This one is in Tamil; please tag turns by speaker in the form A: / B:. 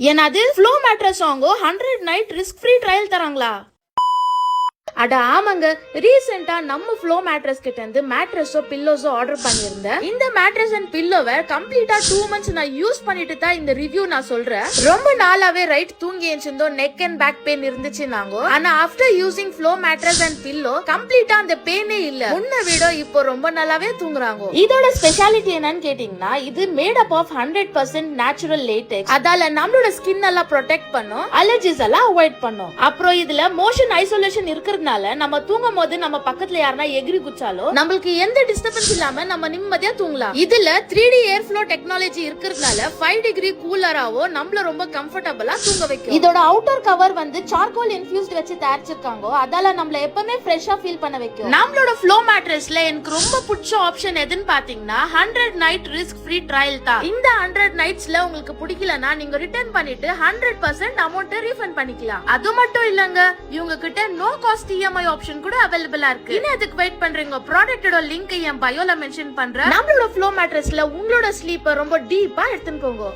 A: என்னது ஃப்ளோ மேட்ரஸ் வாங்கோ 100 நைட் ரிஸ்க் ஃப்ரீ ட்ரையல் தராங்களா? அட ஆமாங்க, ரீசெண்டா நம்ம ஃப்ளோ மேட்ரஸ் கிட்ட இருந்து மேட்ரஸோ பில்லோஸோ ஆர்டர் பண்ணிருந்தேன். இந்த மேட்ரஸ் அண்ட் பில்லோவை கம்ப்ளீட்டா 2 months நான் யூஸ் பண்ணிட்டு தான் இந்த ரிவ்யூ நான் சொல்றேன். ரொம்ப நாளாவே ரைட் தூங்கி எழுந்திருந்தோம், நெக் அண்ட் பேக் பெயின் இருந்துச்சுனாங்க. ஆனா after using flow mattress and pillow கம்ப்ளீட்டா அந்த பெயினே இல்ல. முன்ன விட இப்போ ரொம்ப நல்லாவே தூங்குறாங்க. இதோட ஸ்பெஷாலிட்டி என்னன்னு கேட்டீங்கன்னா, இது made up of 100% natural latex. அதால நம்மளோட ஸ்கின் எல்லாம் ப்ரொடெக்ட் பண்ணும், அலர்ஜிஸ் எல்லாம் அவாய்ட் பண்ணும். அப்புறம் இதுல மோஷன் ஐசோலேஷன் இருக்கிறதுனால நம்ம தூங்கும் போது நம்ம பக்கத்துல யாரனா எகிரி குச்சாலோ நம்மளுக்கு எந்த டிஸ்டர்பன்ஸ் இல்லாம நம்ம நிம்மதியா தூங்கலாம். இதுல 3D ஏர் ஃப்ளோ டெக்னாலஜி இருக்கிறதுனால 5 டிகிரி கூலராவோ நம்மள ரொம்ப கம்ஃபர்டபிளா தூங்க வைக்கும். இதோட அவுட்டர் கவர் வந்து சார்கோல் இன்ஃபியூஸ்ட் வச்சு தயாரிச்சிருக்காங்க. அதால நம்மள எப்பவுமே ஃப்ரெஷ்ஷா ஃபீல் பண்ண வைக்கும். நம்மளோட ஃப்ளோ மேட்ரஸ்ல எனக்கு ரொம்ப பிடிச்ச ஆப்ஷன் எதுன்னு பாத்தீங்கன்னா 100 நைட் ரிஸ்க் ஃப்ரீ ட்ரையல் தான். இந்த 100 நைட்ஸ்ல உங்களுக்கு பிடிக்கலனா நீங்க ரிட்டர்ன் பண்ணிட்டு 100% அமௌண்ட் ரீஃபண்ட் பண்ணிக்கலாம். அது மட்டும் இல்லங்க, இவங்க கிட்ட நோ காஸ்ட் EMI ஆப்ஷன் கூட அவைலபிளா இருக்கு. இன்னும் அதுக்கு வெயிட் பண்றீங்க? ப்ராடக்ட்டோட லிங்க் என் பயோல மென்ஷன் பண்றேன். நம்மளோட ஃப்ளோ மேட்ரஸ்ல உங்களோட ஸ்லீப்பை ரொம்ப டீப்பா எடுத்துன்னு போங்க.